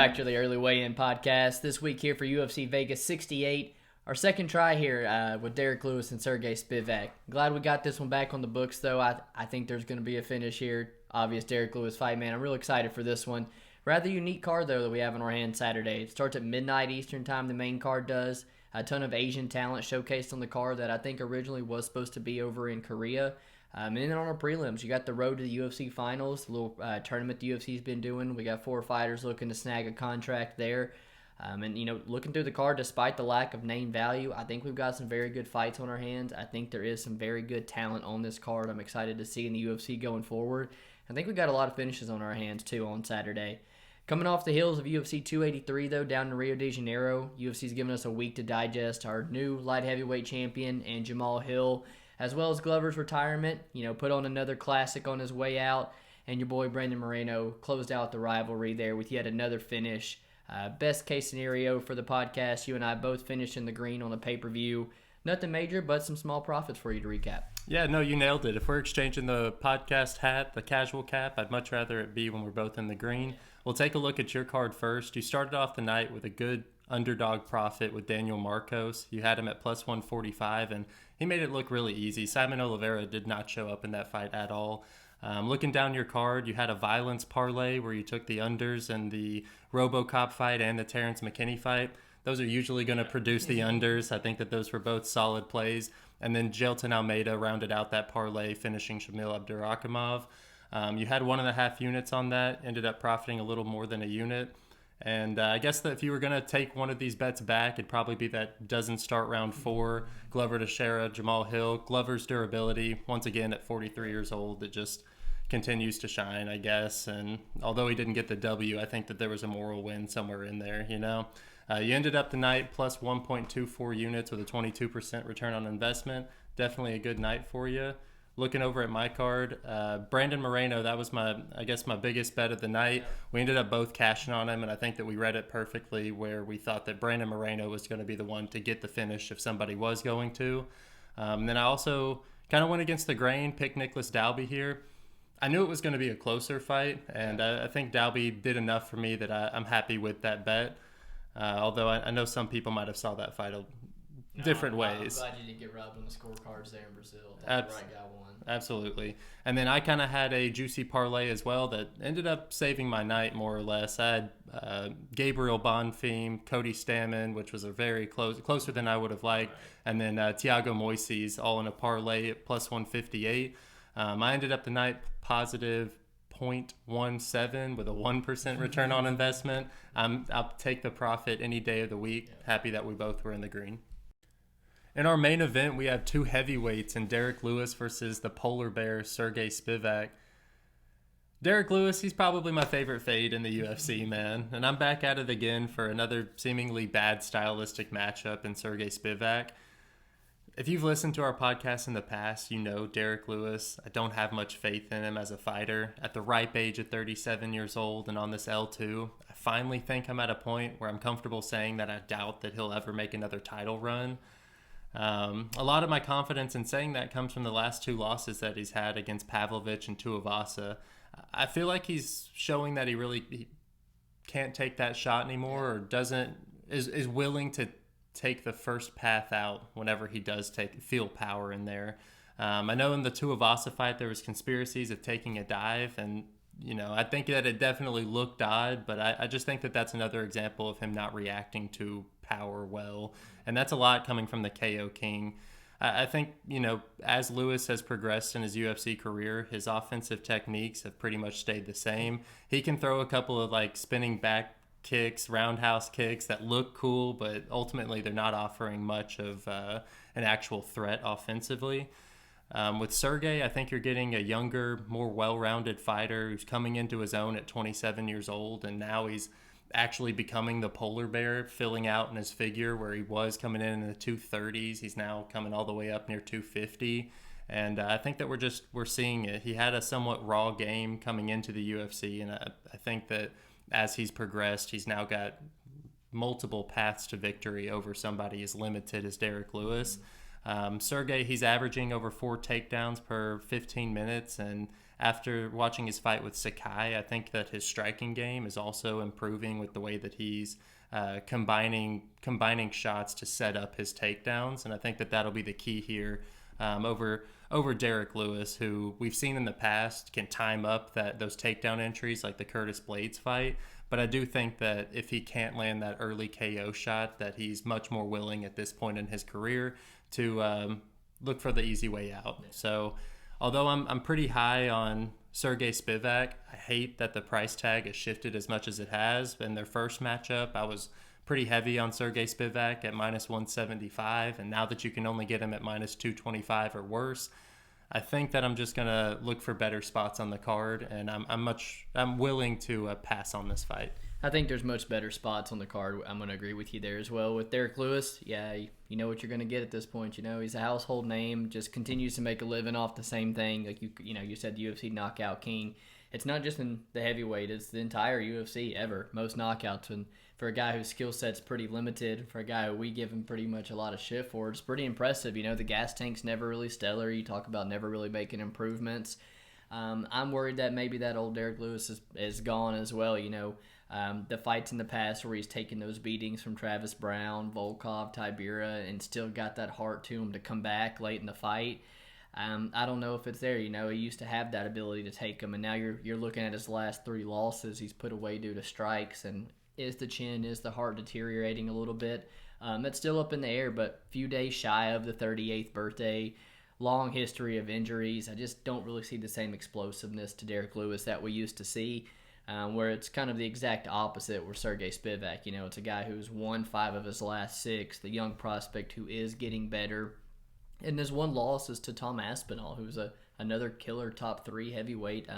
back to the Early Weigh-In podcast. This week here for UFC Vegas 68, our second try here with Derrick Lewis and Sergey Spivak. Glad we got this one back on the books, though. I think there's going to be a finish here. Obvious Derrick Lewis fight, man. I'm real excited for this one. Rather unique card, though, that we have in our hands Saturday. It starts at midnight Eastern time, the main card does. A ton of Asian talent showcased on the card that I think originally was supposed to be over in Korea. And then on our prelims, you got the road to the UFC finals, the little tournament the UFC's been doing. We got 4 fighters looking to snag a contract there. And, looking through the card, despite the lack of name value, I think we've got some very good fights on our hands. I think there is some very good talent on this card I'm excited to see in the UFC going forward. I think we've got a lot of finishes on our hands, too, on Saturday. Coming off the heels of UFC 283, though, down in Rio de Janeiro, UFC's given us a week to digest our new light heavyweight champion and Jamal Hill, as well as Glover's retirement. Put on another classic on his way out, and your boy Brandon Moreno closed out the rivalry there with yet another finish. Best case scenario for the podcast, you and I both finished in the green on a pay-per-view. Nothing major, but some small profits for you to recap. Yeah, no, you nailed it. If we're exchanging the podcast hat, the casual cap, I'd much rather it be when we're both in the green. We'll take a look at your card first. You started off the night with a good underdog profit with Daniel Marcos. You had him at plus 145, and he made it look really easy. Simon Oliveira did not show up in that fight at all. Looking down your card, you had a violence parlay where you took the unders in the RoboCop fight and the Terrence McKinney fight. Those are usually going to produce the unders. I think that those were both solid plays. And then Jailton Almeida rounded out that parlay, finishing Shamil Abdurakhimov. You had 1.5 units on that, ended up profiting a little more than a unit. And I guess that if you were going to take one of these bets back, it'd probably be that doesn't start round 4, Glover Teixeira, Jamal Hill. Glover's durability, once again at 43 years old, it just continues to shine, I guess. And although he didn't get the W, I think that there was a moral win somewhere in there, You ended up the night plus 1.24 units with a 22% return on investment. Definitely a good night for you. Looking over at my card, Brandon Moreno, that was my biggest bet of the night. We ended up both cashing on him, and I think that we read it perfectly where we thought that Brandon Moreno was going to be the one to get the finish if somebody was going to. Then I also kind of went against the grain, picked Nicholas Dalby here. I knew it was going to be a closer fight, and I think Dalby did enough for me that I'm happy with that bet. Although I know some people might have saw that fight different ways. I'm glad you didn't get robbed on the scorecards there in Brazil. That's the right guy won. Absolutely. And then I kind of had a juicy parlay as well that ended up saving my night more or less. I had Gabriel Bonfim, Cody Stamann, which was a very closer than I would have liked, and then Thiago Moises all in a parlay at plus 158. I ended up the night positive 0.17 with a 1% return on investment. I'll take the profit any day of the week. Happy that we both were in the green. In our main event, we have 2 heavyweights in Derrick Lewis versus the polar bear Sergey Spivak. Derrick Lewis, he's probably my favorite fade in the UFC, man. And I'm back at it again for another seemingly bad stylistic matchup in Sergey Spivak. If you've listened to our podcast in the past, you know Derrick Lewis. I don't have much faith in him as a fighter. At the ripe age of 37 years old and on this L2, I finally think I'm at a point where I'm comfortable saying that I doubt that he'll ever make another title run. A lot of my confidence in saying that comes from the last 2 losses that he's had against Pavlovich and Tuivasa. I feel like he's showing that he can't take that shot anymore, or is willing to take the first path out whenever he does feel power in there. I know in the Tuivasa fight there was conspiracies of taking a dive, and I think that it definitely looked odd, but I just think that that's another example of him not reacting to power well, and that's a lot coming from the KO King. I think, as Lewis has progressed in his UFC career, his offensive techniques have pretty much stayed the same. He can throw a couple of spinning back kicks, roundhouse kicks that look cool, but ultimately they're not offering much of an actual threat offensively. With Sergey, I think you're getting a younger, more well-rounded fighter who's coming into his own at 27 years old, and now he's actually becoming the polar bear, filling out in his figure where he was coming in the 230s. He's now coming all the way up near 250. And I think that we're seeing it. He had a somewhat raw game coming into the UFC, and I think that as he's progressed, he's now got multiple paths to victory over somebody as limited as Derrick Lewis. Sergey, he's averaging over 4 takedowns per 15 minutes, and after watching his fight with Sakai, I think that his striking game is also improving with the way that he's combining shots to set up his takedowns, and I think that that'll be the key here over Derrick Lewis, who we've seen in the past can time up those takedown entries like the Curtis Blades fight. But I do think that if he can't land that early KO shot, that he's much more willing at this point in his career to look for the easy way out. So although I'm pretty high on Sergey Spivak, I hate that the price tag has shifted as much as it has. In their first matchup, I was pretty heavy on Sergey Spivak at minus 175, and now that you can only get him at minus 225 or worse, I think that I'm just gonna look for better spots on the card, and I'm willing to pass on this fight. I think there's much better spots on the card. I'm going to agree with you there as well. With Derrick Lewis, yeah, you know what you're going to get at this point. You know, he's a household name, just continues to make a living off the same thing. Like, you said, the UFC knockout king. It's not just in the heavyweight, it's the entire UFC ever. Most knockouts. And for a guy whose skill set's pretty limited, for a guy who we give him pretty much a lot of shit for, it's pretty impressive. You know, the gas tank's never really stellar. You talk about never really making improvements. I'm worried that maybe that old Derrick Lewis is gone as well, you know. The fights in the past where he's taken those beatings from Travis Brown, Volkov, Tybura, and still got that heart to him to come back late in the fight. I don't know if it's there. You know, he used to have that ability to take them, and now you're looking at his last 3 losses he's put away due to strikes. And is the chin, is the heart deteriorating a little bit? That's still up in the air, but few days shy of the 38th birthday. Long history of injuries. I just don't really see the same explosiveness to Derrick Lewis that we used to see. Where it's kind of the exact opposite with Sergey Spivak. You know, it's a guy who's won 5 of his last 6, the young prospect who is getting better. And his one loss is to Tom Aspinall, who's another killer top 3 heavyweight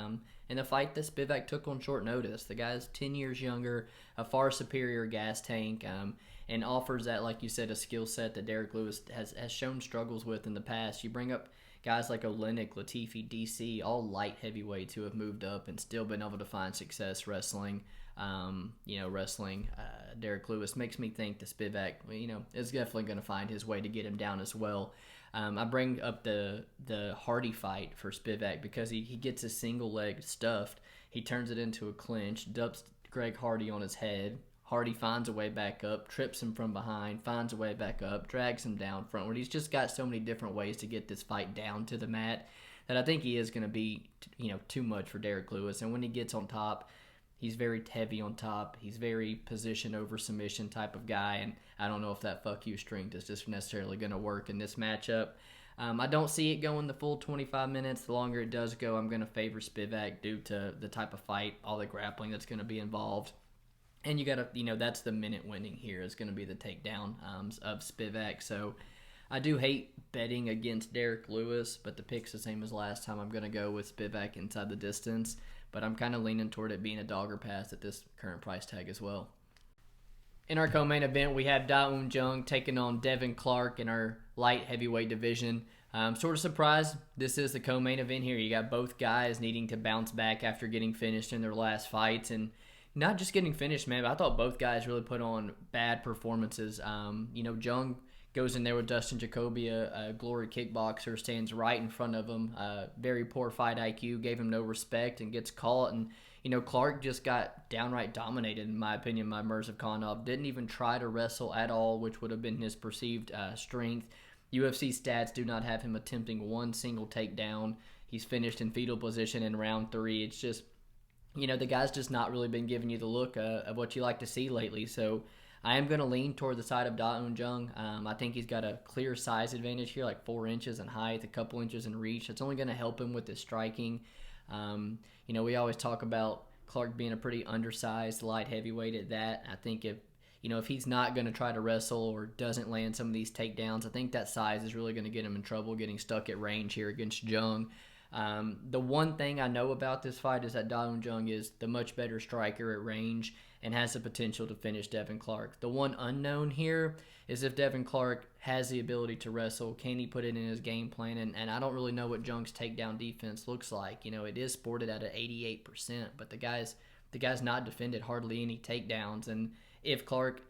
in a fight that Spivak took on short notice. The guy's 10 years younger, a far superior gas tank, and offers that, like you said, a skill set that Derrick Lewis has shown struggles with in the past. You bring up guys like Olenek, Latifi, DC, all light heavyweights who have moved up and still been able to find success wrestling. Derrick Lewis makes me think that Spivak, is definitely going to find his way to get him down as well. I bring up the Hardy fight for Spivak because he gets a single leg stuffed. He turns it into a clinch, dumps Greg Hardy on his head. Hardy finds a way back up, trips him from behind, finds a way back up, drags him down frontward. He's just got so many different ways to get this fight down to the mat that I think he is going to be, too much for Derrick Lewis. And when he gets on top, he's very heavy on top. He's very position over submission type of guy, and I don't know if that fuck you strength is just necessarily going to work in this matchup. I don't see it going the full 25 minutes. The longer it does go, I'm going to favor Spivak due to the type of fight, all the grappling that's going to be involved. And you got to, that's the minute winning here is going to be the takedown of Spivak. So I do hate betting against Derrick Lewis, but the pick's the same as last time. I'm going to go with Spivak inside the distance, but I'm kind of leaning toward it being a dogger pass at this current price tag as well. In our co-main event, we have Jung taking on Devin Clark in our light heavyweight division. Sort of surprised this is the co-main event here. You got both guys needing to bounce back after getting finished in their last fights, and not just getting finished, man, but I thought both guys really put on bad performances. Jung goes in there with Dustin Jacoby, a glory kickboxer, stands right in front of him. Very poor fight IQ, gave him no respect, and gets caught. And, Clark just got downright dominated, in my opinion, by Mirzakhanov. Didn't even try to wrestle at all, which would have been his perceived strength. UFC stats do not have him attempting one single takedown. He's finished in fetal position in round 3. It's just, the guy's just not really been giving you the look of what you like to see lately. So I am going to lean toward the side of Jung. I think he's got a clear size advantage here, like 4 inches in height, a couple inches in reach. It's only going to help him with his striking. We always talk about Clark being a pretty undersized light heavyweight at that. I think if he's not going to try to wrestle or doesn't land some of these takedowns, I think that size is really going to get him in trouble getting stuck at range here against Jung. The one thing I know about this fight is that Jung is the much better striker at range and has the potential to finish Devin Clark. The one unknown here is if Devin Clark has the ability to wrestle, can he put it in his game plan? And I don't really know what Jung's takedown defense looks like. It is sported at an 88%, but the guy's not defended hardly any takedowns. And if Clark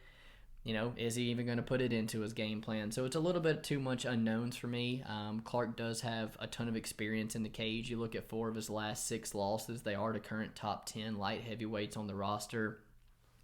Is he even going to put it into his game plan? So it's a little bit too much unknowns for me. Clark does have a ton of experience in the cage. You look at 4 of his last 6 losses, they are to current top 10 light heavyweights on the roster.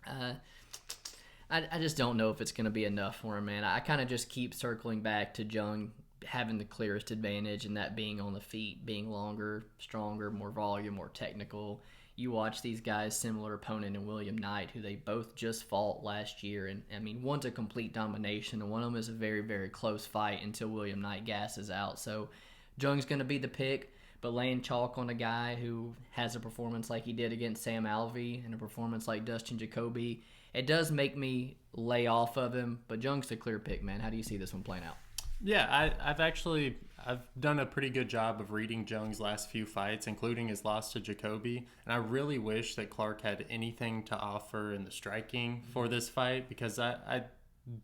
I just don't know if it's going to be enough for him, man. I kind of just keep circling back to Jung having the clearest advantage, and that being on the feet, being longer, stronger, more volume, more technical. You watch these guys, similar opponent in William Knight, who they both just fought last year. And, I mean, one's a complete domination, and one of them is a very, very close fight until William Knight gasses out. So Jung's going to be the pick, but laying chalk on a guy who has a performance like he did against Sam Alvey and a performance like Dustin Jacoby, it does make me lay off of him. But Jung's the clear pick, man. How do you see this one playing out? Yeah, I've done a pretty good job of reading Jung's last few fights, including his loss to Jacoby, and I really wish that Clark had anything to offer in the striking for this fight, because I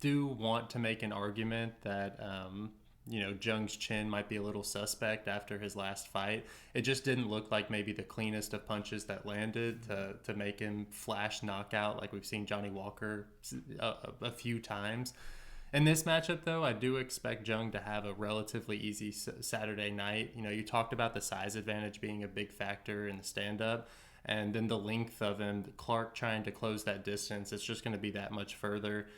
do want to make an argument that Jung's chin might be a little suspect after his last fight. It just didn't look like maybe the cleanest of punches that landed to make him flash knockout like we've seen Johnny Walker a few times. In this matchup, though, I do expect Jung to have a relatively easy Saturday night. You talked about the size advantage being a big factor in the stand-up, and then the length of him, Clark trying to close that distance, it's just going to be that much further.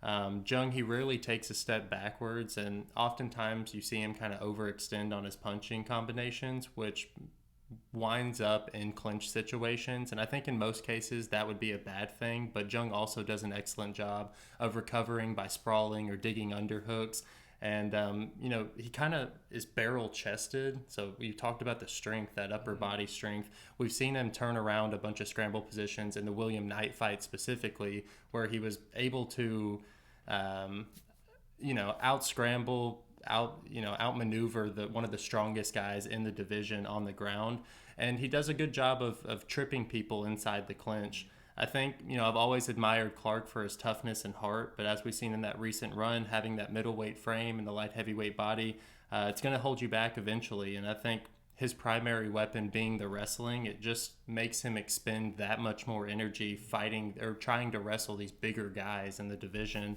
Jung, he rarely takes a step backwards, and oftentimes you see him kind of overextend on his punching combinations, which winds up in clinch situations, and I think in most cases that would be a bad thing, but Jung also does an excellent job of recovering by sprawling or digging underhooks, and he kind of is barrel chested, so you talked about the strength, that upper body strength. We've seen him turn around a bunch of scramble positions in the William Knight fight specifically, where he was able to out scramble, outmaneuver one of the strongest guys in the division on the ground, and he does a good job of tripping people inside the clinch. I think, I've always admired Clark for his toughness and heart, but as we've seen in that recent run, having that middleweight frame and the light heavyweight body, it's going to hold you back eventually, and I think his primary weapon being the wrestling, it just makes him expend that much more energy fighting or trying to wrestle these bigger guys in the division.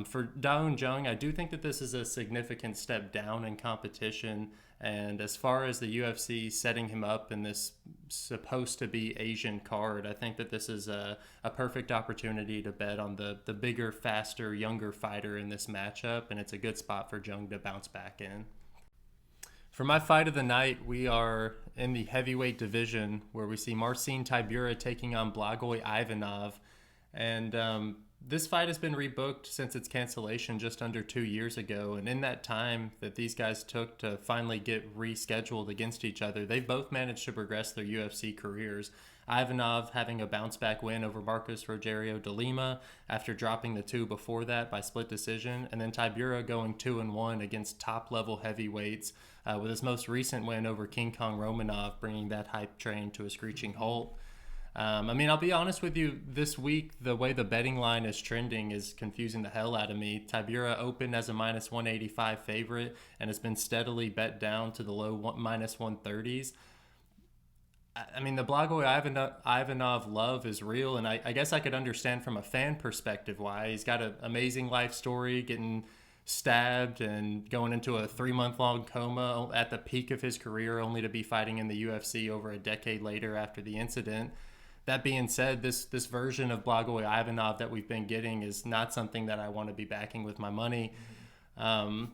For Daun Jung, I do think that this is a significant step down in competition. And as far as the UFC setting him up in this supposed to be Asian card, I think that this is a perfect opportunity to bet on the bigger, faster, younger fighter in this matchup. And it's a good spot for Jung to bounce back in. For my fight of the night, we are in the heavyweight division where we see Marcin Tybura taking on Blagoy Ivanov. And this fight has been rebooked since its cancellation just under 2 years ago, and in that time that these guys took to finally get rescheduled against each other, they've both managed to progress their UFC careers. Ivanov having a bounce-back win over Marcos Rogerio de Lima after dropping the 2 before that by split decision, and then Tybura going 2-1 against top-level heavyweights with his most recent win over King Kong Romanov, bringing that hype train to a screeching halt. I'll be honest with you, this week, the way the betting line is trending is confusing the hell out of me. Tybura opened as a minus 185 favorite and has been steadily bet down to the low minus 130s. The Blagoy Ivanov love is real, and I guess I could understand from a fan perspective why. He's got an amazing life story, getting stabbed and going into a 3-month-long coma at the peak of his career, only to be fighting in the UFC over a decade later after the incident. That being said, this version of Blagoy Ivanov that we've been getting is not something that I want to be backing with my money. I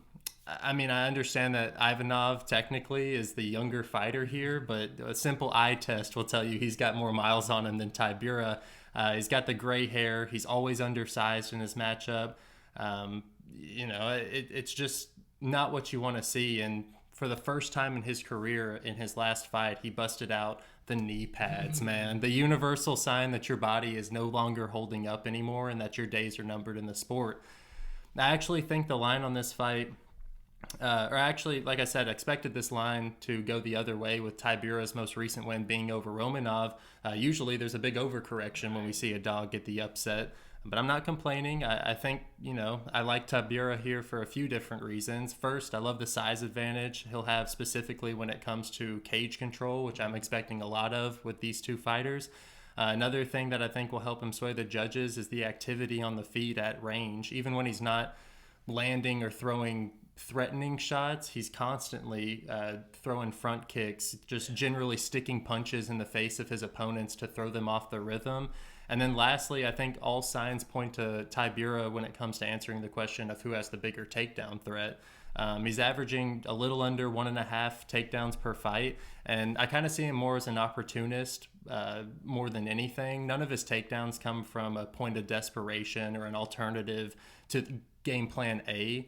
understand that Ivanov technically is the younger fighter here, but a simple eye test will tell you he's got more miles on him than Tybura. He's got the gray hair. He's always undersized in his matchup. It's just not what you want to see. And for the first time in his career, in his last fight, he busted out the knee pads, man. The universal sign that your body is no longer holding up anymore and that your days are numbered in the sport. I actually think the line on this fight, like I said, I expected this line to go the other way with Tybura's most recent win being over Romanov. Usually there's a big overcorrection when we see a dog get the upset. But I'm not complaining. I think, I like Tybura here for a few different reasons. First, I love the size advantage he'll have specifically when it comes to cage control, which I'm expecting a lot of with these two fighters. Another thing that I think will help him sway the judges is the activity on the feet at range. Even when he's not landing or throwing threatening shots, he's constantly throwing front kicks, just generally sticking punches in the face of his opponents to throw them off the rhythm. And then lastly, I think all signs point to Tybura when it comes to answering the question of who has the bigger takedown threat. He's averaging a little under 1.5 takedowns per fight, and I kind of see him more as an opportunist more than anything. None of his takedowns come from a point of desperation or an alternative to game plan A.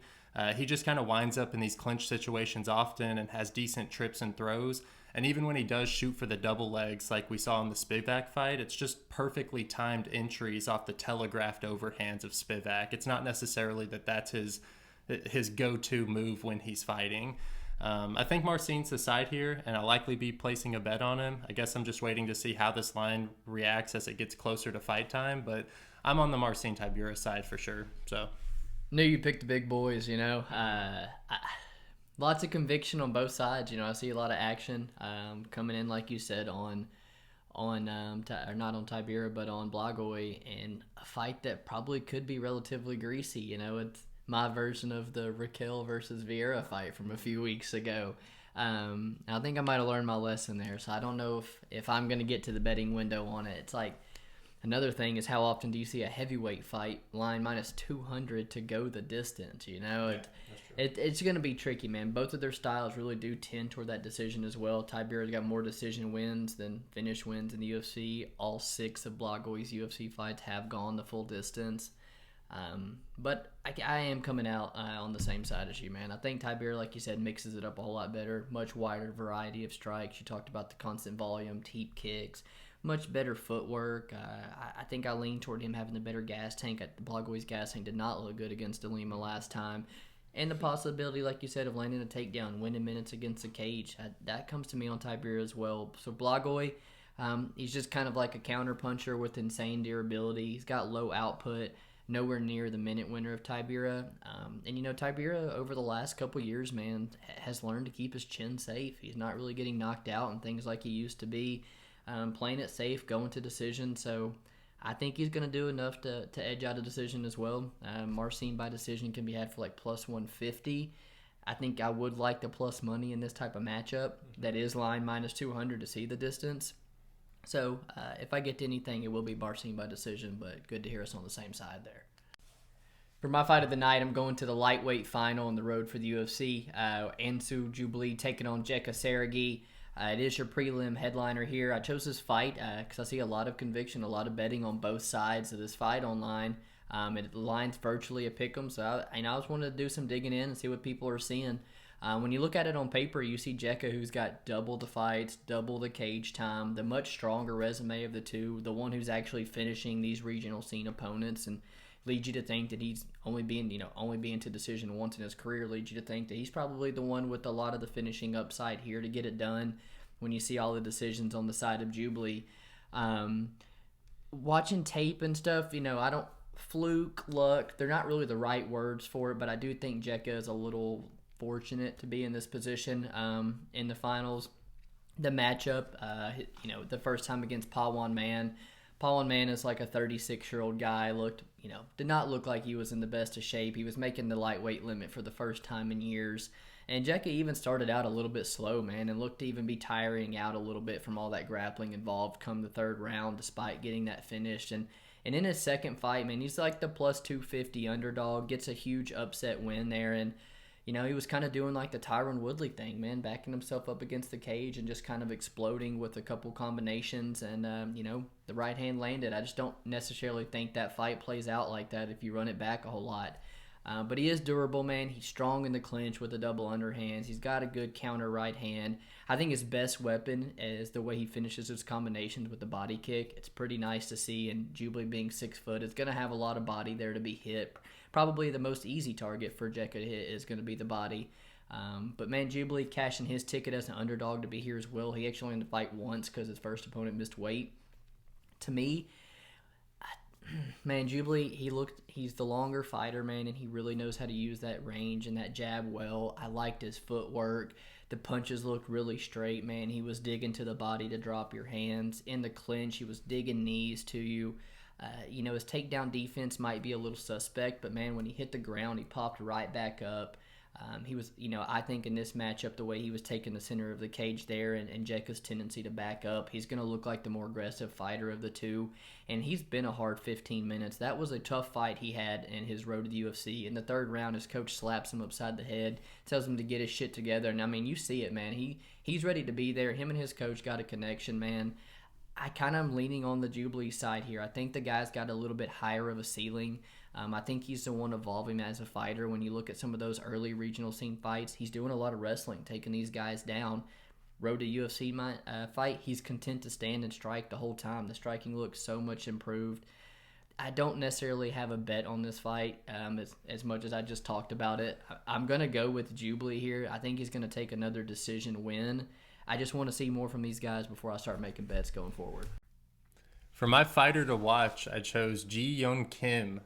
He just kind of winds up in these clinch situations often and has decent trips and throws. And even when he does shoot for the double legs like we saw in the Spivak fight, it's just perfectly timed entries off the telegraphed overhands of Spivak. It's not necessarily that that's his go-to move when he's fighting. I think Marcin's the side here, and I'll likely be placing a bet on him. I guess I'm just waiting to see how this line reacts as it gets closer to fight time, but I'm on the Marcin Tybura side for sure. So knew you picked the big boys, lots of conviction on both sides. I see a lot of action coming in, like you said, on or not on Tybura, but on Blagoy, and a fight that probably could be relatively greasy. It's my version of the Raquel versus Vieira fight from a few weeks ago. I think I might have learned my lesson there, so I don't know if I'm going to get to the betting window on it. It's like, another thing is, how often do you see a heavyweight fight line minus 200 to go the distance? It's going to be tricky, man. Both of their styles really do tend toward that decision as well. Tybura's got more decision wins than finish wins in the UFC. All 6 of Blagoy's UFC fights have gone the full distance. But I am coming out on the same side as you, man. I think Tybura, like you said, mixes it up a whole lot better. Much wider variety of strikes. You talked about the constant volume, teep kicks, much better footwork. I think I lean toward him having the better gas tank. Blagoy's gas tank did not look good against Lima last time. And the possibility, like you said, of landing a takedown, winning minutes against the cage. That comes to me on Tybura as well. So Blagoy, he's just kind of like a counter puncher with insane durability. He's got low output, nowhere near the minute winner of Tybura. And Tybura over the last couple years, man, has learned to keep his chin safe. He's not really getting knocked out and things like he used to be. Playing it safe, going to decision. So I think he's going to do enough to edge out a decision as well. Marcin by decision can be had for like plus 150. I think I would like the plus money in this type of matchup. That is line minus 200 to see the distance. So if I get to anything, it will be Marcin by decision, but good to hear us on the same side there. For my fight of the night, I'm going to the lightweight final on the road for the UFC. Anshul Jubli taking on Jeka Saragih. It is your prelim headliner here. I chose this fight because I see a lot of conviction, a lot of betting on both sides of this fight online. It line's virtually a pick'em, so I just wanted to do some digging in and see what people are seeing. When you look at it on paper, you see Jeka, who's got double the fights, double the cage time, the much stronger resume of the two, the one who's actually finishing these regional scene opponents, and leads you to think that he's only being to decision once in his career. Leads you to think that he's probably the one with a lot of the finishing upside here to get it done. When you see all the decisions on the side of Jubli, watching tape and stuff, I don't fluke, luck. They're not really the right words for it, but I do think Jeka is a little fortunate to be in this position in the finals. The matchup, the first time against Pawan Man. Pawan Man is like a 36-year-old guy. Did not look like he was in the best of shape. He was making the lightweight limit for the first time in years. And Jeka even started out a little bit slow, man, and looked to even be tiring out a little bit from all that grappling involved come the third round, despite getting that finished. And in his second fight, man, he's like the plus 250 underdog, gets a huge upset win there. And, he was kind of doing like the Tyron Woodley thing, man, backing himself up against the cage and just kind of exploding with a couple combinations. And, the right hand landed. I just don't necessarily think that fight plays out like that if you run it back a whole lot. But he is durable, man. He's strong in the clinch with the double underhands. He's got a good counter right hand. I think his best weapon is the way he finishes his combinations with the body kick. It's pretty nice to see, and Jubli being 6 foot, it's going to have a lot of body there to be hit. Probably the most easy target for Jeka to hit is going to be the body. But, man, Jubli cashing his ticket as an underdog to be here as well. He actually had to fight once because his first opponent missed weight. To me, man, Jubli, he's the longer fighter, man, and he really knows how to use that range and that jab well. I liked his footwork. The punches looked really straight, man. He was digging to the body to drop your hands. In the clinch, he was digging knees to you. His takedown defense might be a little suspect, but man, when he hit the ground, he popped right back up. He was, I think in this matchup, the way he was taking the center of the cage there and Jeka's tendency to back up, he's going to look like the more aggressive fighter of the two. And he's been a hard 15 minutes. That was a tough fight he had in his road to the UFC. In the third round, his coach slaps him upside the head, tells him to get his shit together. And, I mean, you see it, man. He's ready to be there. Him and his coach got a connection, man. I kind of am leaning on the Jubli side here. I think the guy's got a little bit higher of a ceiling. I think he's the one evolving as a fighter. When you look at some of those early regional scene fights, he's doing a lot of wrestling, taking these guys down. Road to UFC fight, he's content to stand and strike the whole time. The striking looks so much improved. I don't necessarily have a bet on this fight as much as I just talked about it. I'm going to go with Jubli here. I think he's going to take another decision win. I just want to see more from these guys before I start making bets going forward. For my fighter to watch, I chose Jung Kim.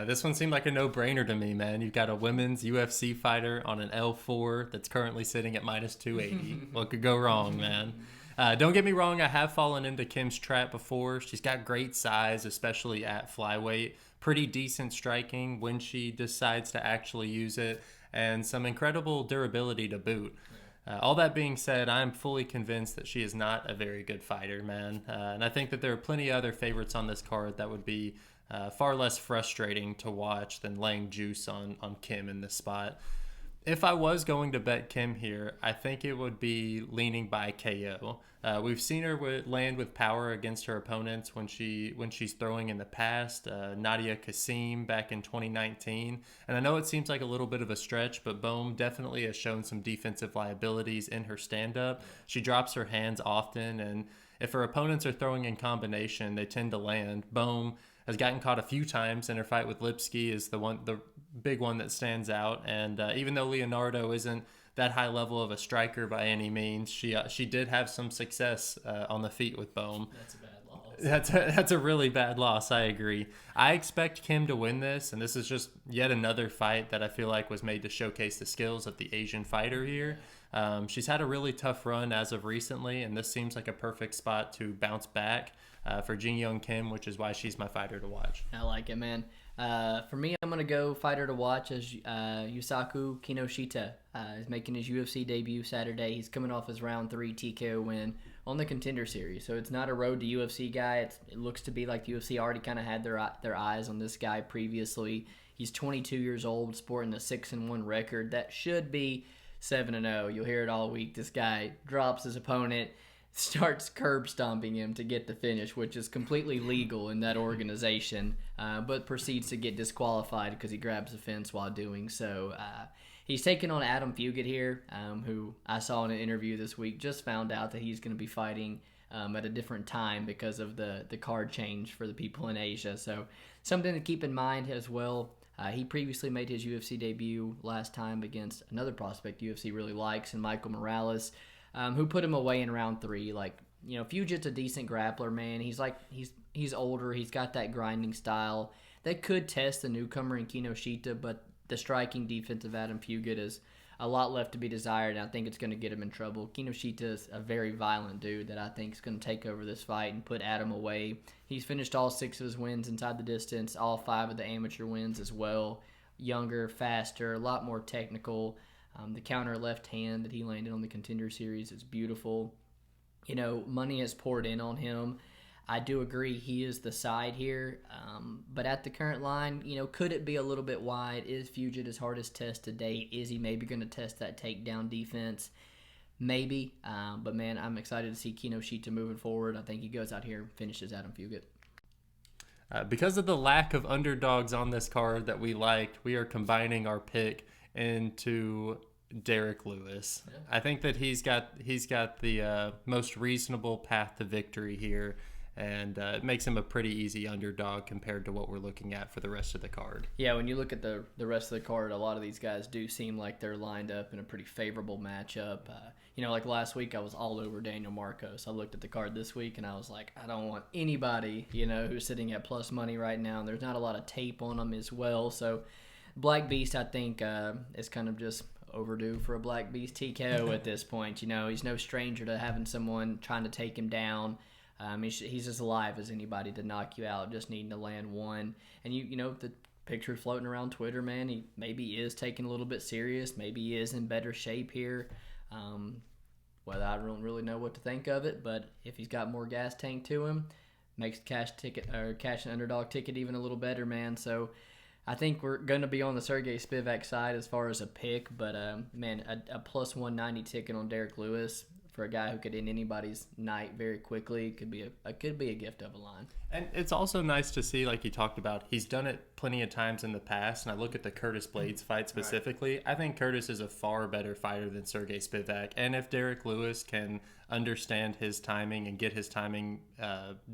This one seemed like a no-brainer to me, man. You've got a women's UFC fighter on an L4 that's currently sitting at minus 280. What could go wrong, man? Don't get me wrong, I have fallen into Kim's trap before. She's got great size, especially at flyweight. Pretty decent striking when she decides to actually use it, and some incredible durability to boot. All that being said, I'm fully convinced that she is not a very good fighter, man. And I think that there are plenty of other favorites on this card that would be far less frustrating to watch than laying juice on Kim in this spot. If I was going to bet Kim here, I think it would be leaning by KO. We've seen her land with power against her opponents when she's throwing in the past. Nadia Kasim back in 2019. And I know it seems like a little bit of a stretch, but Bohm definitely has shown some defensive liabilities in her stand-up. She drops her hands often, and if her opponents are throwing in combination, they tend to land. Bohm has gotten caught a few times, and her fight with Lipsky is the big one that stands out. And even though Leonardo isn't that high level of a striker by any means, she did have some success on the feet with Bohm. That's a bad loss. That's a really bad loss. I agree. I expect Kim to win this, and this is just yet another fight that I feel like was made to showcase the skills of the Asian fighter here. She's had a really tough run as of recently, and this seems like a perfect spot to bounce back for Jung Kim, which is why she's my fighter to watch. I like it, man. For me, I'm going to go fighter to watch as Yusaku Kinoshita is making his UFC debut Saturday. He's coming off his round 3 TKO win on the Contender Series. So it's not a road to UFC guy. It looks to be like the UFC already kind of had their eyes on this guy previously. He's 22 years old, sporting a 6-1 record. That should be 7-0. You'll hear it all week. This guy drops his opponent, starts curb stomping him to get the finish, which is completely legal in that organization, but proceeds to get disqualified because he grabs the fence while doing so. He's taking on Adam Fugit here, who I saw in an interview this week, just found out that he's going to be fighting at a different time because of the card change for the people in Asia. So something to keep in mind as well. He previously made his UFC debut last time against another prospect UFC really likes, and Michael Morales, who put him away in round 3. Fugit's a decent grappler, man. He's older. He's got that grinding style that could test the newcomer in Kinoshita, but the striking defense of Adam Fugit is a lot left to be desired, and I think it's going to get him in trouble. Kinoshita is a very violent dude that I think is going to take over this fight and put Adam away. He's finished all 6 of his wins inside the distance, all 5 of the amateur wins as well. Younger, faster, a lot more technical. The counter left hand that he landed on the Contender Series is beautiful. Money has poured in on him. I do agree he is the side here, but at the current line, could it be a little bit wide? Is Fugit his hardest test to date? Is he maybe going to test that takedown defense? Maybe, but man, I'm excited to see Kinoshita moving forward. I think he goes out here and finishes Adam Fugit. Because of the lack of underdogs on this card that we liked, we are combining our pick into Derrick Lewis. Yeah. I think that he's got the most reasonable path to victory here, and it makes him a pretty easy underdog compared to what we're looking at for the rest of the card. Yeah, when you look at the rest of the card, a lot of these guys do seem like they're lined up in a pretty favorable matchup. Like last week, I was all over Daniel Marcos. I looked at the card this week, and I was like, I don't want anybody, who's sitting at plus money right now. And there's not a lot of tape on them as well. So Black Beast, I think, is kind of just overdue for a Black Beast TKO at this point. You know, he's no stranger to having someone trying to take him down. He's as alive as anybody to knock you out, just needing to land one. And you know the picture floating around Twitter, man. He maybe is taking a little bit serious. Maybe he is in better shape here. Whether I don't really know what to think of it, but if he's got more gas tank to him, makes cash and underdog ticket even a little better, man. So I think we're going to be on the Sergey Spivak side as far as a pick, but man, a plus 190 ticket on Derrick Lewis for a guy who could end anybody's night very quickly could be a gift of a line. And it's also nice to see, like you talked about, he's done it plenty of times in the past. And I look at the Curtis Blades fight specifically. Right. I think Curtis is a far better fighter than Sergey Spivak. And if Derrick Lewis can understand his timing and get his timing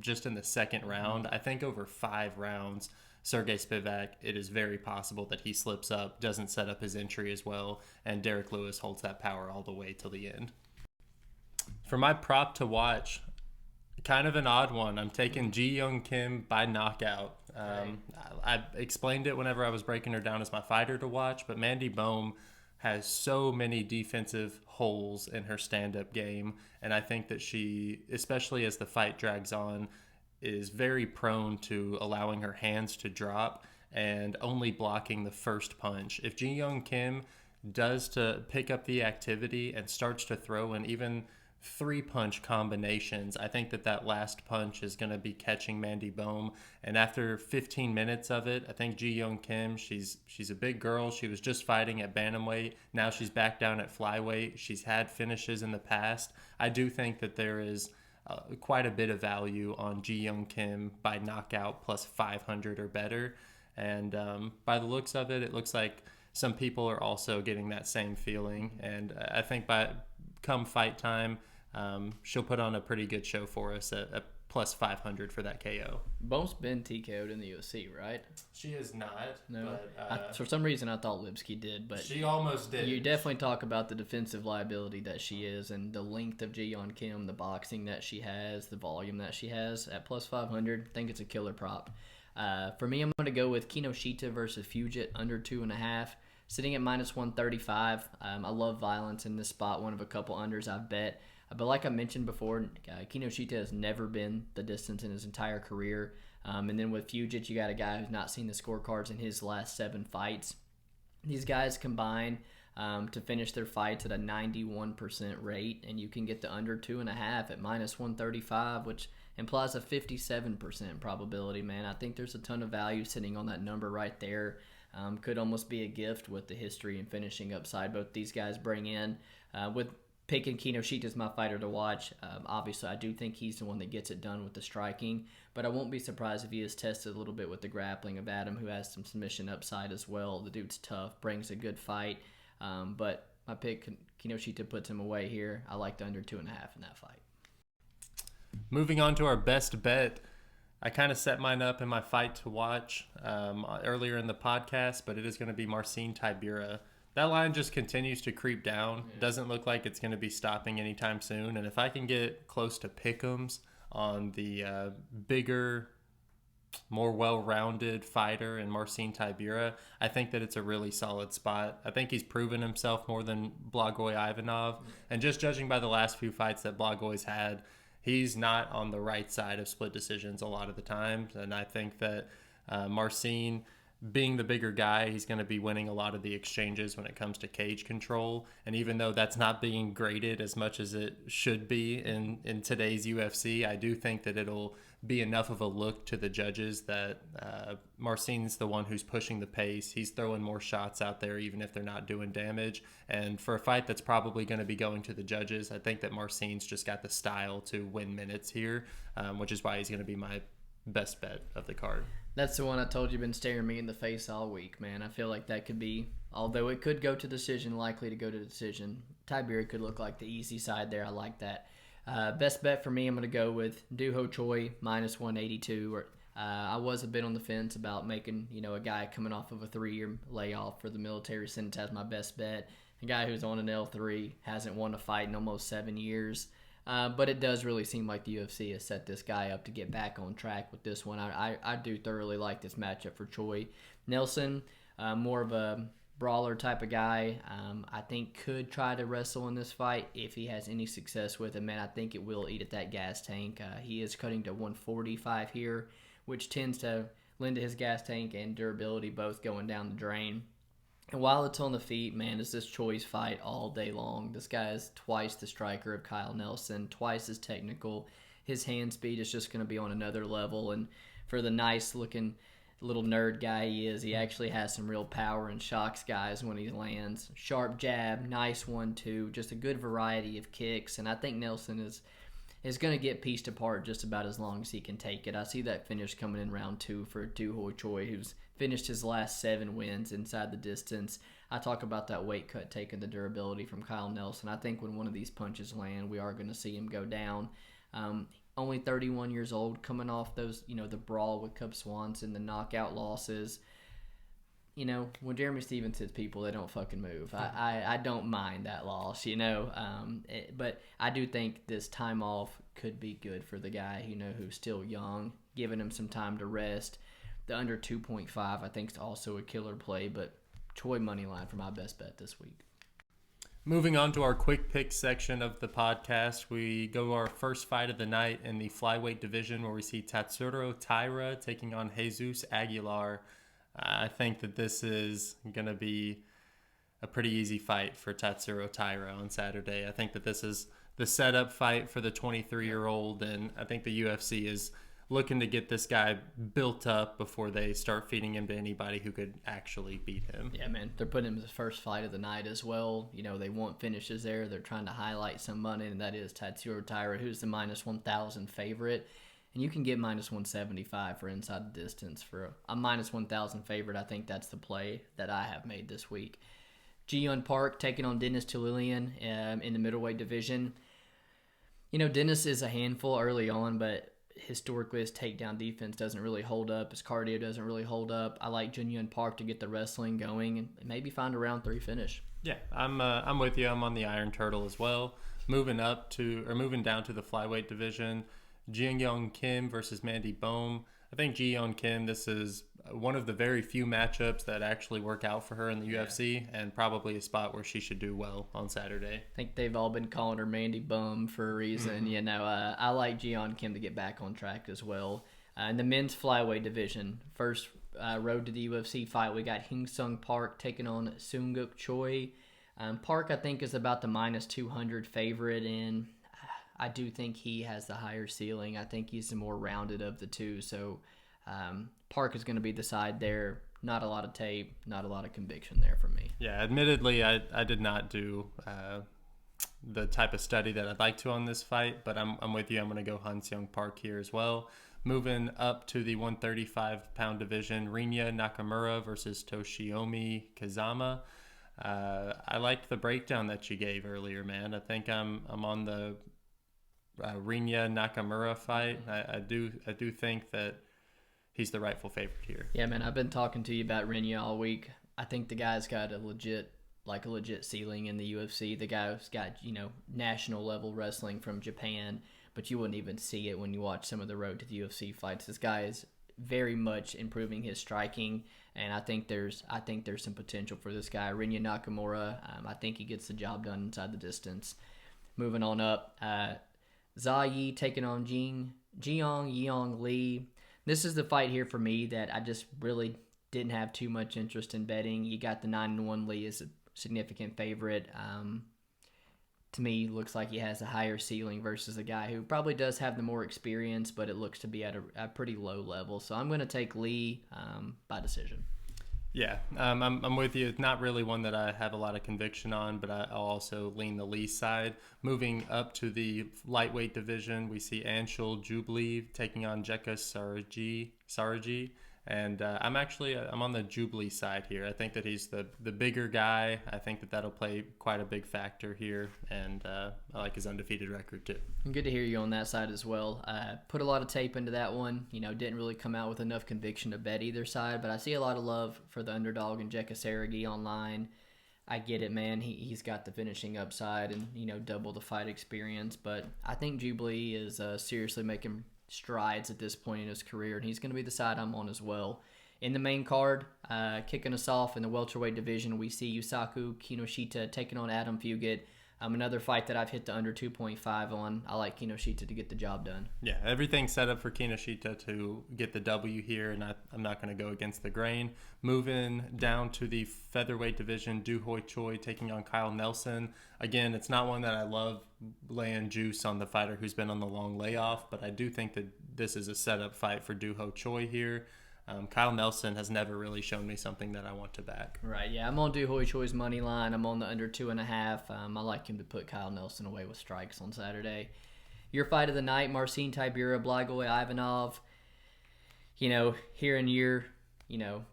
just in the second round, I think over 5 rounds, Sergey Spivak, it is very possible that he slips up, doesn't set up his entry as well, and Derrick Lewis holds that power all the way till the end. For my prop to watch, kind of an odd one. I'm taking Jung Kim by knockout. I explained it whenever I was breaking her down as my fighter to watch, but Mandy Bohm has so many defensive holes in her stand-up game, and I think that she, especially as the fight drags on, is very prone to allowing her hands to drop and only blocking the first punch. If Jung Kim does to pick up the activity and starts to throw in even 3-punch combinations, I think that last punch is going to be catching Mandy Bohm. And after 15 minutes of it, I think Jung Kim, she's a big girl. She was just fighting at bantamweight. Now she's back down at flyweight. She's had finishes in the past. I do think that there is quite a bit of value on Jung Kim by knockout plus 500 or better. And by the looks of it, it looks like some people are also getting that same feeling. And I think by come fight time, she'll put on a pretty good show for us at plus 500 for that KO. Both's been TKO'd in the UFC, right? She is not. No. But, for some reason, I thought Lipsky did, but she almost did. You definitely talk about the defensive liability that she is, and the length of Jung Kim, the boxing that she has, the volume that she has at plus 500. I think it's a killer prop. For me, I'm going to go with Kinoshita versus Fugit under 2.5. Sitting at minus 135. I love violence in this spot. One of a couple unders I've bet. But like I mentioned before, Kinoshita has never been the distance in his entire career. And then with Fugit, you got a guy who's not seen the scorecards in his last 7 fights. These guys combine to finish their fights at a 91% rate, and you can get the under 2.5 at minus 135, which implies a 57% probability, man. I think there's a ton of value sitting on that number right there. Could almost be a gift with the history and finishing upside both these guys bring in. With picking Kinoshita as my fighter to watch, obviously I do think he's the one that gets it done with the striking, but I won't be surprised if he is tested a little bit with the grappling of Adam, who has some submission upside as well. The dude's tough, brings a good fight, but my pick, Kinoshita, puts him away here. I like the under 2.5 in that fight. Moving on to our best bet. I kind of set mine up in my fight to watch earlier in the podcast, but it is going to be Marcin Tybura. That line just continues to creep down. Yeah. Doesn't look like it's going to be stopping anytime soon. And if I can get close to pick'ems on the bigger, more well-rounded fighter in Marcin Tybura, I think that it's a really solid spot. I think he's proven himself more than Blagoy Ivanov. And just judging by the last few fights that Blagoy's had, he's not on the right side of split decisions a lot of the time. And I think that Marcin, being the bigger guy, he's going to be winning a lot of the exchanges when it comes to cage control. And even though that's not being graded as much as it should be in today's UFC, I do think that it'll be enough of a look to the judges that Marcin's the one who's pushing the pace. He's throwing more shots out there, even if they're not doing damage. And for a fight that's probably going to be going to the judges, I think that Marcin's just got the style to win minutes here, which is why he's going to be my best bet of the card. That's the one I told you been staring me in the face all week, man. I feel like that could be, although it could go to decision, likely to go to decision. Tybura could look like the easy side there. I like that. Best bet for me, I'm going to go with Doo-Ho Choi, minus 182. I was a bit on the fence about making, a guy coming off of a 3-year layoff for the military sentence as my best bet. A guy who's on an L3, hasn't won a fight in almost 7 years. But it does really seem like the UFC has set this guy up to get back on track with this one. I do thoroughly like this matchup for Choi. Nelson, more of a brawler type of guy. I think could try to wrestle in this fight if he has any success with it. Man, I think it will eat at that gas tank. He is cutting to 145 here, which tends to lend to his gas tank and durability both going down the drain. And while it's on the feet, man, it's this choice fight all day long. This guy is twice the striker of Kyle Nelson, twice as technical. His hand speed is just going to be on another level. And for the nice-looking little nerd guy he is, he actually has some real power and shocks guys when he lands. Sharp jab, nice 1-2, just a good variety of kicks. And I think Nelson is going to get pieced apart just about as long as he can take it. I see that finish coming in round 2 for Du Hoi Choi, who's finished his last 7 wins inside the distance. I talk about that weight cut taking the durability from Kyle Nelson. I think when one of these punches land, we are going to see him go down. Only 31 years old, coming off those, the brawl with Cub Swanson, the knockout losses. When Jeremy Stevens hits people, they don't fucking move. I don't mind that loss, but I do think this time off could be good for the guy, who's still young, giving him some time to rest. The under 2.5, I think, is also a killer play, but Choi money line for my best bet this week. Moving on to our quick pick section of the podcast, we go to our first fight of the night in the flyweight division where we see Tatsuro Taira taking on Jesus Aguilar. I think that this is going to be a pretty easy fight for Tatsuro Taira on Saturday. I think that this is the setup fight for the 23-year-old, and I think the UFC is looking to get this guy built up before they start feeding him to anybody who could actually beat him. Yeah, man. They're putting him as the first fight of the night as well. They want finishes there. They're trying to highlight some money, and that is Tatsuro Taira, who's the minus 1,000 favorite. And you can get minus 175 for inside the distance. For a minus 1,000 favorite, I think that's the play that I have made this week. Ji-Yeon Park taking on Dennis Tulilian in the middleweight division. Dennis is a handful early on, but historically his takedown defense doesn't really hold up. His cardio doesn't really hold up. I like Ji-Yeon Park to get the wrestling going and maybe find a round 3 finish. Yeah, I'm with you. I'm on the Iron Turtle as well. Moving down to the flyweight division, Ji-Yeon Kim versus Mandy Bohm. I think Ji-Yeon Kim, this is one of the very few matchups that actually work out for her in the UFC, and probably a spot where she should do well on Saturday. I think they've all been calling her Mandy Bum for a reason. I like Ji-Yeon Kim to get back on track as well. In the men's flyweight division, first road to the UFC fight, we got Hyung-Sung Park taking on Seung-Guk Choi. Park, I think, is about the minus 200 favorite, and I do think he has the higher ceiling. I think he's the more rounded of the two, so Park is going to be the side there. Not a lot of tape, not a lot of conviction there for me. Yeah, admittedly, I did not do the type of study that I'd like to on this fight, but I'm with you. I'm going to go Hyun-Sung Park here as well. Moving up to the 135-pound division, Rinya Nakamura versus Toshiomi Kazama. I liked the breakdown that you gave earlier, man. I think I'm on the Rinya Nakamura fight. I do think that he's the rightful favorite here. Yeah, man, I've been talking to you about Rinya all week. I think the guy's got a legit ceiling in the UFC. The guy's got, national level wrestling from Japan, but you wouldn't even see it when you watch some of the road to the UFC fights. This guy is very much improving his striking, and I think there's some potential for this guy. Rinya Nakamura, I think he gets the job done inside the distance. Moving on up, Zha Yi taking on Jeong Yeong Lee. This is the fight here for me that I just really didn't have too much interest in betting. You got the 9-1 Lee as a significant favorite. To me, looks like he has a higher ceiling versus a guy who probably does have the more experience, but it looks to be at a pretty low level. So I'm going to take Lee by decision. Yeah, I'm with you. It's not really one that I have a lot of conviction on, but I'll also lean the Lee side. Moving up to the lightweight division, we see Anshul Jubli taking on Jeka Saragih. And I'm on the Jubli side here. I think that he's the bigger guy. I think that that'll play quite a big factor here, and I like his undefeated record too. Good to hear you on that side as well. Put a lot of tape into that one. Didn't really come out with enough conviction to bet either side, but I see a lot of love for the underdog and Jeka Saragih online. I get it, man. He's got the finishing upside and, double the fight experience, but I think Jubli is seriously making strides at this point in his career, and he's going to be the side I'm on as well. In the main card, kicking us off in the welterweight division, we see Yusaku Kinoshita taking on Adam Fugit. Another fight that I've hit the under 2.5 on. I like Kinoshita to get the job done. Yeah, everything's set up for Kinoshita to get the W here, and I'm not going to go against the grain. Moving down to the featherweight division, Du Hoi Choi taking on Kyle Nelson. Again, it's not one that I love laying juice on the fighter who's been on the long layoff, but I do think that this is a setup fight for Du Hoi Choi here. Kyle Nelson has never really shown me something that I want to back. Right, yeah. I'm on Du Hoi Choi's money line. I'm on the under 2.5. I like him to put Kyle Nelson away with strikes on Saturday. Your fight of the night, Marcin, Tybura, Blagoy, Ivanov. Hearing your,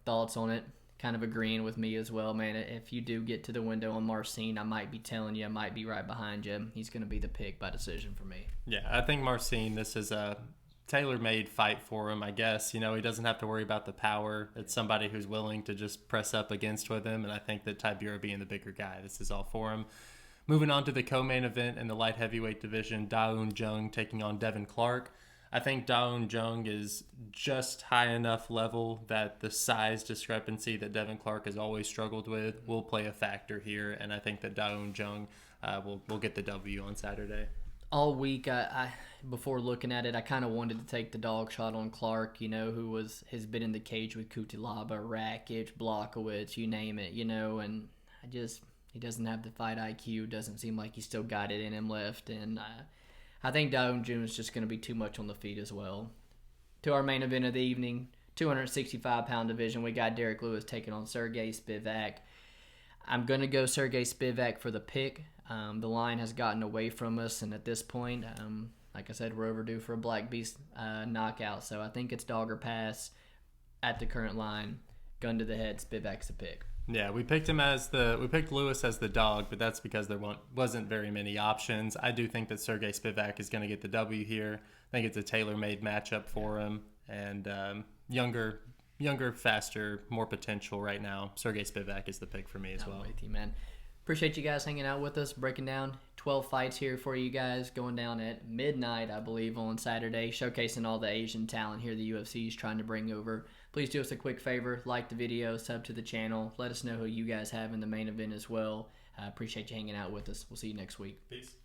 thoughts on it, kind of agreeing with me as well, man. If you do get to the window on Marcin, I might be telling you, I might be right behind you. He's going to be the pick by decision for me. Yeah, I think Marcin, this is a tailor-made fight for him, I guess. He doesn't have to worry about the power. It's somebody who's willing to just press up against with him, and I think that Tybura being the bigger guy, this is all for him. Moving on to the co-main event in the light heavyweight division, Daeun Jung taking on Devin Clark. I think Daeun Jung is just high enough level that the size discrepancy that Devin Clark has always struggled with will play a factor here, and I think that Daeun Jung will get the W on Saturday. All week, I before looking at it, I kind of wanted to take the dog shot on Clark, who has been in the cage with Kutilaba, Rakic, Blachowicz, you name it, and he doesn't have the fight IQ, doesn't seem like he's still got it in him left, and I think Daeun Jung is just going to be too much on the feet as well. To our main event of the evening, 265-pound division, we got Derrick Lewis taking on Sergey Spivak. I'm going to go Sergey Spivak for the pick. The line has gotten away from us, and at this point, like I said, we're overdue for a Black Beast knockout. So I think it's dog or pass at the current line. Gun to the head, Spivak's the pick. Yeah, we picked Lewis as the dog, but that's because there wasn't very many options. I do think that Sergey Spivak is going to get the W here. I think it's a tailor-made matchup for him, and younger, faster, more potential right now. Sergey Spivak is the pick for me as well. I'm with you, man. Appreciate you guys hanging out with us, breaking down 12 fights here for you guys, going down at midnight, I believe, on Saturday, showcasing all the Asian talent here the UFC is trying to bring over. Please do us a quick favor, like the video, sub to the channel, let us know who you guys have in the main event as well. Appreciate you hanging out with us. We'll see you next week. Peace.